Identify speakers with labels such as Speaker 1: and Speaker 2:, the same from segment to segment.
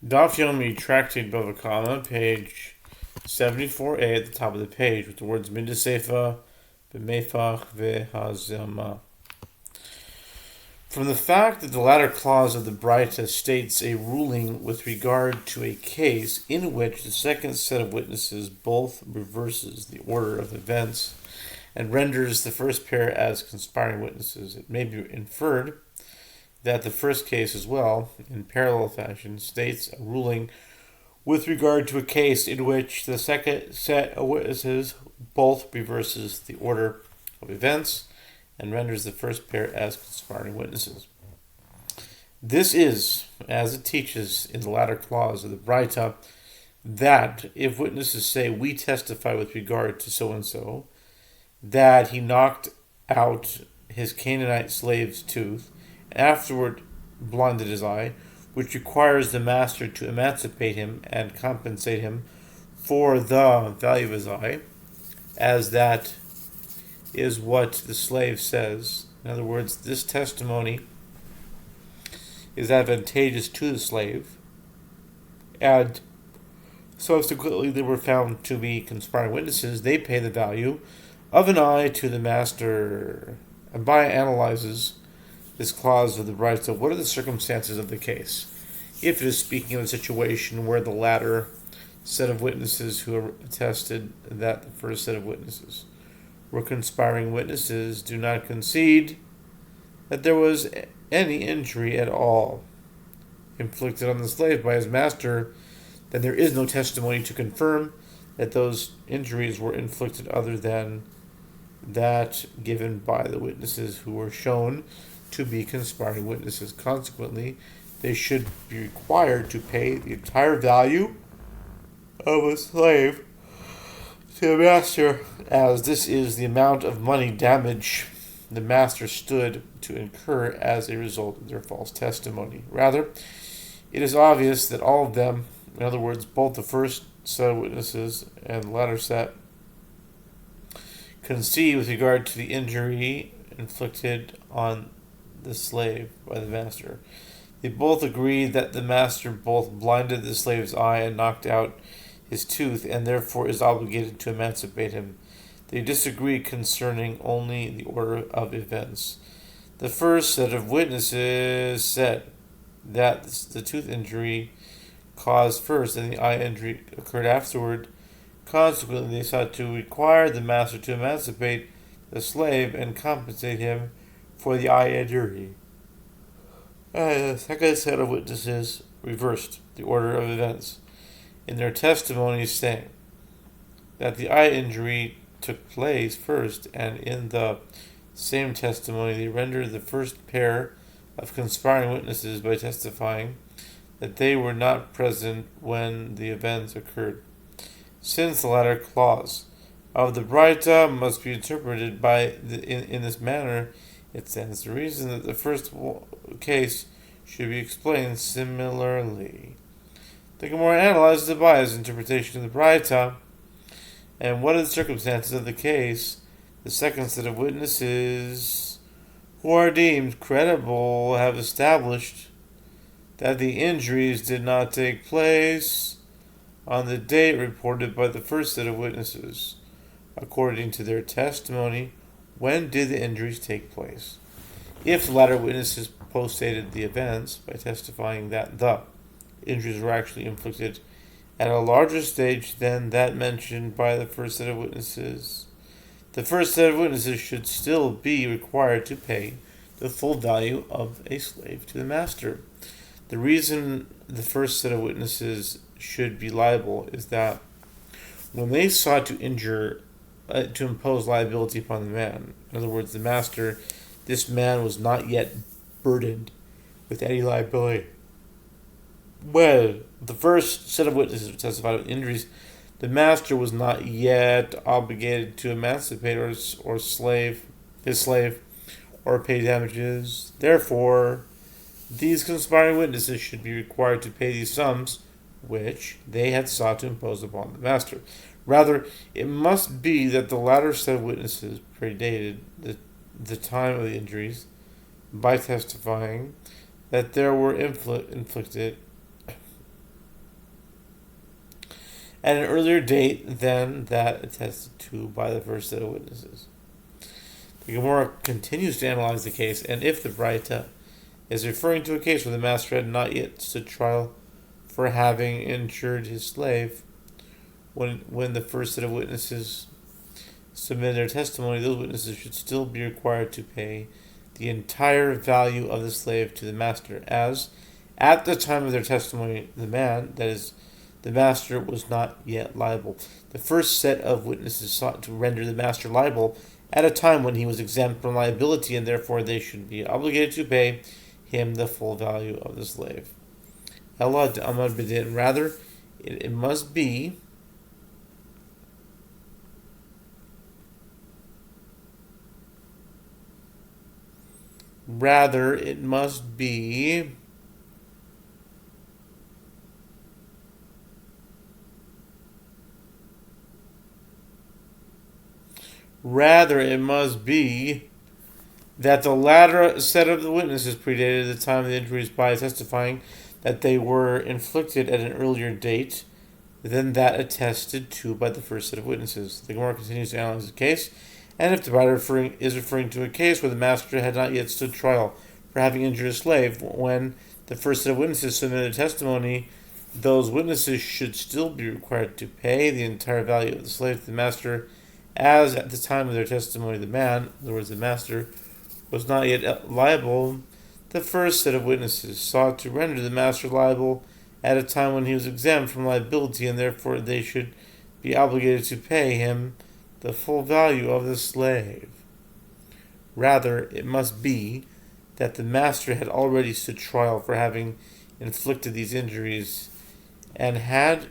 Speaker 1: Daf Yomi Tractate Bava, page 74a at the top of the page, with the words Midasefa, B'mefach, Vehazama. From the fact that the latter clause of the Braita states a ruling with regard to a case in which the second set of witnesses both reverses the order of events and renders the first pair as conspiring witnesses, it may be inferred that the first case as well, in parallel fashion, states a ruling with regard to a case in which the second set of witnesses both reverses the order of events and renders the first pair as conspiring witnesses. This is, as it teaches in the latter clause of the Braita, that if witnesses say, "We testify with regard to so-and-so, that he knocked out his Canaanite slave's tooth, afterward blinded his eye, which requires the master to emancipate him and compensate him for the value of his eye, as that is what the slave says." In other words, this testimony is advantageous to the slave, and subsequently they were found to be conspiring witnesses. They pay the value of an eye to the master. Abaya analyzes this clause of the Braita. What are the circumstances of the case? If it is speaking of a situation where the latter set of witnesses who attested that the first set of witnesses were conspiring witnesses do not concede that there was any injury at all inflicted on the slave by his master, then there is no testimony to confirm that those injuries were inflicted other than that given by the witnesses who were shown to be conspiring witnesses. Consequently, they should be required to pay the entire value of a slave to the master, as this is the amount of money damage the master stood to incur as a result of their false testimony. Rather, it is obvious that all of them, in other words, both the first set of witnesses and the latter set, concede with regard to the injury inflicted on the slave by the master. They both agree that the master both blinded the slave's eye and knocked out his tooth, and therefore is obligated to emancipate him. They disagree concerning only the order of events. The first set of witnesses said that the tooth injury caused first and the eye injury occurred afterward. Consequently, they sought to require the master to emancipate the slave and compensate him for the eye injury. The second set of witnesses reversed the order of events in their testimonies, saying that the eye injury took place first, and in the same testimony they rendered the first pair of conspiring witnesses by testifying that they were not present when the events occurred. Since the latter clause of the Braita must be interpreted in this manner, it stands to reason that the first case should be explained similarly. The Gemara analyzes Abaya's interpretation of the Braita, and what are the circumstances of the case. The second set of witnesses who are deemed credible have established that the injuries did not take place on the date reported by the first set of witnesses. According to their testimony, when did the injuries take place? If the latter witnesses postdated the events by testifying that the injuries were actually inflicted at a larger stage than that mentioned by the first set of witnesses, the first set of witnesses should still be required to pay the full value of a slave to the master. The reason the first set of witnesses should be liable is that when they sought to impose liability upon the man, in other words, the master, this man was not yet burdened with any liability. When the first set of witnesses testified of injuries, the master was not yet obligated to emancipate his slave, or pay damages. Therefore, these conspiring witnesses should be required to pay these sums which they had sought to impose upon the master. Rather, it must be that the latter set of witnesses predated the time of the injuries by testifying that there were inflicted at an earlier date than that attested to by the first set of witnesses. The Gemara continues to analyze the case, and if the Braita is referring to a case where the master had not yet stood trial for having injured his slave, when the first set of witnesses submitted their testimony, those witnesses should still be required to pay the entire value of the slave to the master, as at the time of their testimony, the man, that is, the master, was not yet liable. The first set of witnesses sought to render the master liable at a time when he was exempt from liability, and therefore they should be obligated to pay him the full value of the slave. Allah Amad Bidin, rather, it must be that the latter set of the witnesses predated the time of the injuries by testifying that they were inflicted at an earlier date than that attested to by the first set of witnesses. The Gemara continues to analyze the case, and if the writer is referring to a case where the master had not yet stood trial for having injured a slave, when the first set of witnesses submitted a testimony, those witnesses should still be required to pay the entire value of the slave to the master, as at the time of their testimony the man, in other words the master, was not yet liable. The first set of witnesses sought to render the master liable at a time when he was exempt from liability, and therefore they should be obligated to pay him the full value of the slave. Rather, it must be that the master had already stood trial for having inflicted these injuries and had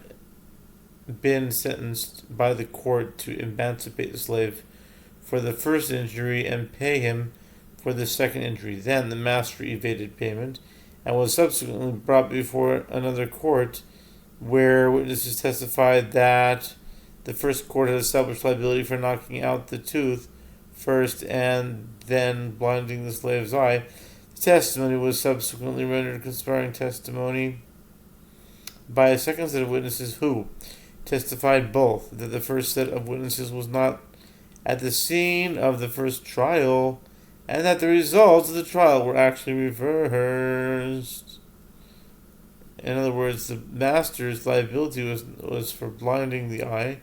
Speaker 1: been sentenced by the court to emancipate the slave for the first injury and pay him for the second injury. Then the master evaded payment and was subsequently brought before another court where witnesses testified that the first court had established liability for knocking out the tooth first and then blinding the slave's eye. The testimony was subsequently rendered conspiring testimony by a second set of witnesses who testified both that the first set of witnesses was not at the scene of the first trial and that the results of the trial were actually reversed. In other words, the master's liability was for blinding the eye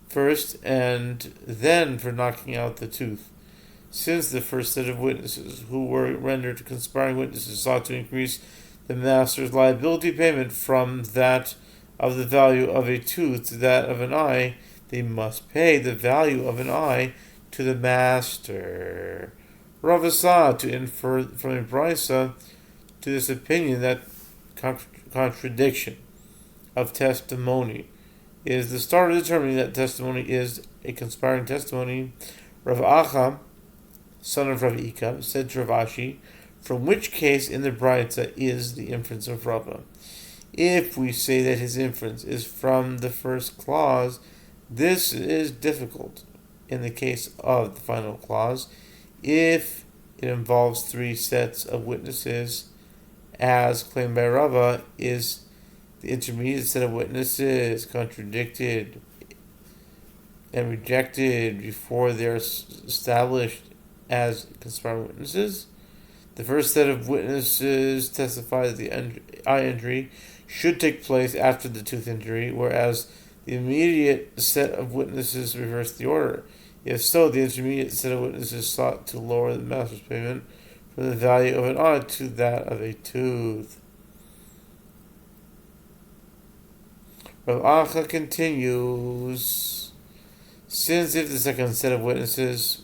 Speaker 1: first and then for knocking out the tooth. Since the first set of witnesses, who were rendered conspiring witnesses, sought to increase the master's liability payment from that of the value of a tooth to that of an eye, they must pay the value of an eye to the master. Rav Asad to infer from a brisa to this opinion that contradiction of testimony is the start of determining that testimony is a conspiring testimony. Rav Acha, son of Rav Ika, said to Rav Ashi, from which case in the brisa is the inference of Rava? If we say that his inference is from the first clause, this is difficult in the case of the final clause, if it involves three sets of witnesses, as claimed by Rava, is the intermediate set of witnesses contradicted and rejected before they are established as conspiring witnesses. The first set of witnesses testify that the eye injury should take place after the tooth injury, whereas the immediate set of witnesses reverse the order. If so, the intermediate set of witnesses sought to lower the master's payment from the value of an eye to that of a tooth. Rav Acha continues, since if the second set of witnesses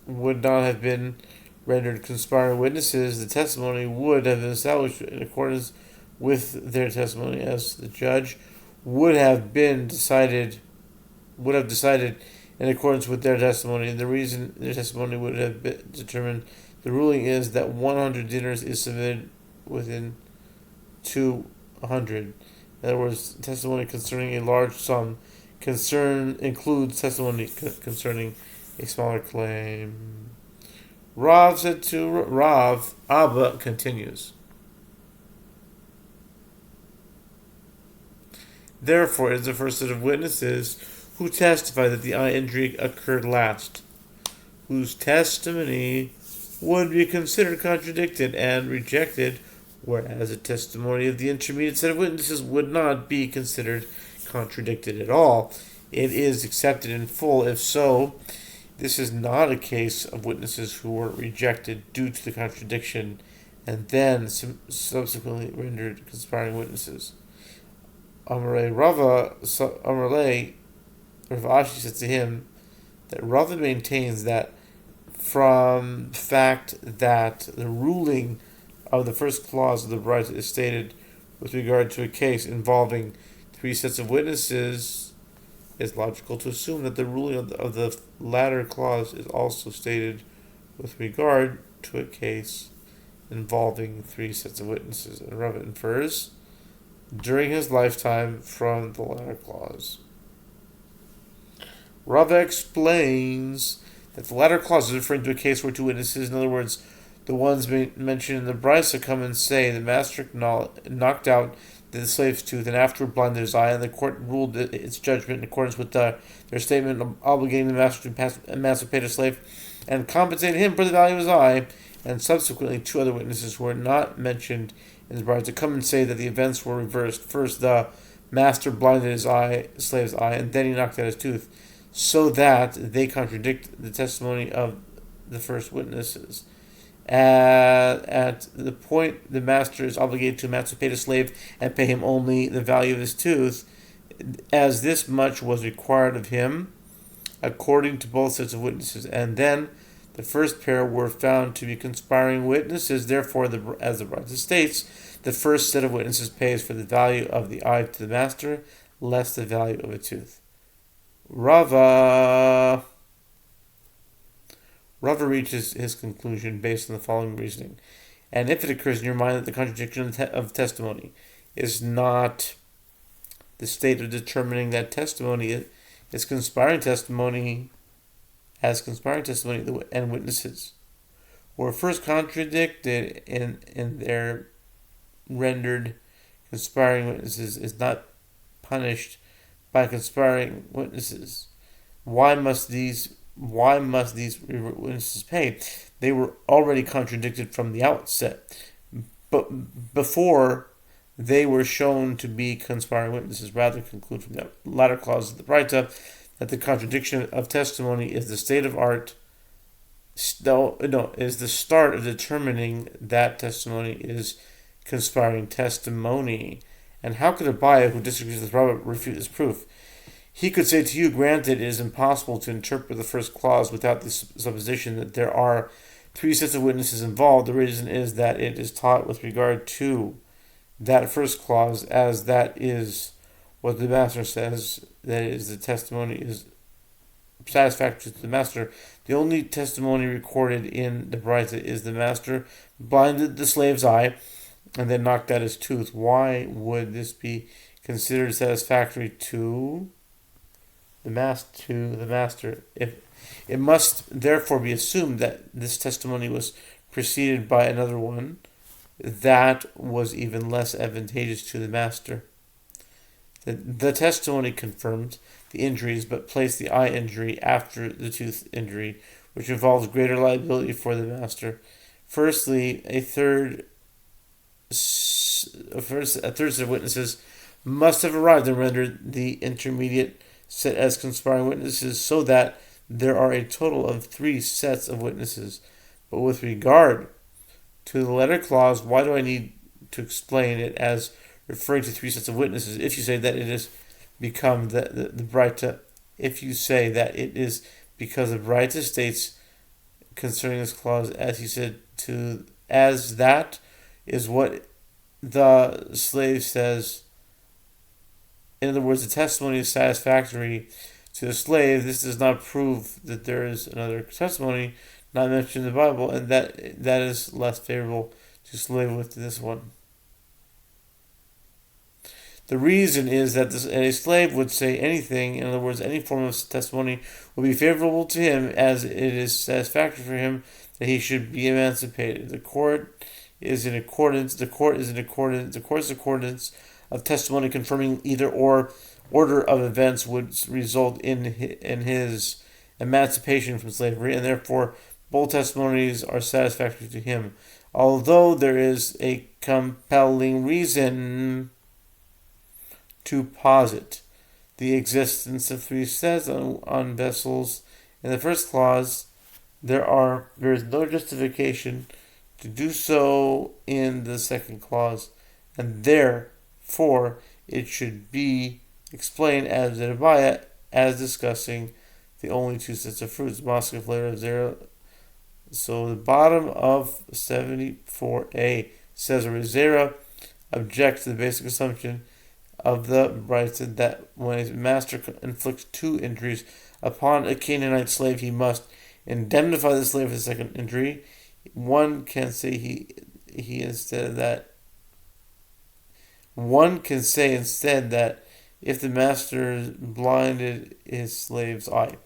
Speaker 1: would not have been rendered conspiring witnesses, the testimony would have been established in accordance with their testimony, as the judge would have decided in accordance with their testimony. And the reason their testimony would have been determined, the ruling is that 100 dinars is submitted within 200. In other words, testimony concerning a large sum includes testimony concerning a smaller claim. Rav said to Rav, Abba continues. Therefore, it is the first set of witnesses who testify that the eye injury occurred last, whose testimony would be considered contradicted and rejected, whereas the testimony of the intermediate set of witnesses would not be considered contradicted at all. It is accepted in full. If so, this is not a case of witnesses who were rejected due to the contradiction and then subsequently rendered conspiring witnesses. Amarei Rava, Amarei, Rav Ashi said to him that Rava maintains that from the fact that the ruling of the first clause of the Braita is stated with regard to a case involving three sets of witnesses, it's logical to assume that the ruling of the latter clause is also stated with regard to a case involving three sets of witnesses. And Rava infers during his lifetime from the latter clause. Rava explains that the latter clause is referring to a case where two witnesses, in other words, the ones mentioned in the Brisa, come and say the master knocked out the slave's tooth and afterward blinded his eye, and the court ruled its judgment in accordance with their statement obligating the master to emancipate a slave and compensate him for the value of his eye, and subsequently two other witnesses who were not mentioned in the Brisa come and say that the events were reversed. First, the master blinded his slave's eye, and then he knocked out his tooth, so that they contradict the testimony of the first witnesses. At the point the master is obligated to emancipate a slave and pay him only the value of his tooth, as this much was required of him, according to both sets of witnesses. And then the first pair were found to be conspiring witnesses. Therefore, as the Braita states, the first set of witnesses pays for the value of the eye to the master, less the value of a tooth. Rava reaches his conclusion based on the following reasoning. And if it occurs in your mind that the contradiction of testimony is not the state of determining that testimony is conspiring testimony, as conspiring testimony and witnesses were first contradicted in their rendered conspiring witnesses is not punished by conspiring witnesses, why must these witnesses pay? They were already contradicted from the outset, but before they were shown to be conspiring witnesses. Rather, conclude from the latter clause of the Braita that the contradiction of testimony is the state of art. Is the start of determining that testimony is conspiring testimony. And how could Abaye, who disagrees with Rava, refute this proof? He could say to you, granted, it is impossible to interpret the first clause without the supposition that there are three sets of witnesses involved. The reason is that it is taught with regard to that first clause, as that is what the master says, that is, the testimony is satisfactory to the master. The only testimony recorded in the Braita is the master blinded the slave's eye and then knocked out his tooth. Why would this be considered satisfactory to the master? If it must therefore be assumed that this testimony was preceded by another one that was even less advantageous to the master. The testimony confirmed the injuries, but placed the eye injury after the tooth injury, which involves greater liability for the master. Firstly, a third set of witnesses must have arrived and rendered the intermediate set as conspiring witnesses, so that there are a total of three sets of witnesses. But with regard to the letter clause, why do I need to explain it as referring to three sets of witnesses if you say that it is become the Braita? If you say that it is because the Braita states concerning this clause, as he said, as that is what the slave says. In other words, the testimony is satisfactory to the slave. This does not prove that there is another testimony not mentioned in the Bible, and that is less favorable to slave with this one. The reason is that a slave would say anything, in other words, any form of testimony would be favorable to him, as it is satisfactory for him that he should be emancipated. The court's accordance of testimony confirming either or order of events would result in his emancipation from slavery, and therefore both testimonies are satisfactory to him. Although there is a compelling reason to posit the existence of three sets on vessels in the first clause, there is no justification to do so in the second clause, and therefore it should be explained as the Abaya as discussing the only two sets of fruits, Moscow flavor of zero. So the bottom of 74a says Rizera objects to the basic assumption of the Brisa that when a master inflicts two injuries upon a Canaanite slave, he must indemnify the slave for the second injury. One can say instead that if the master blinded his slave's eye.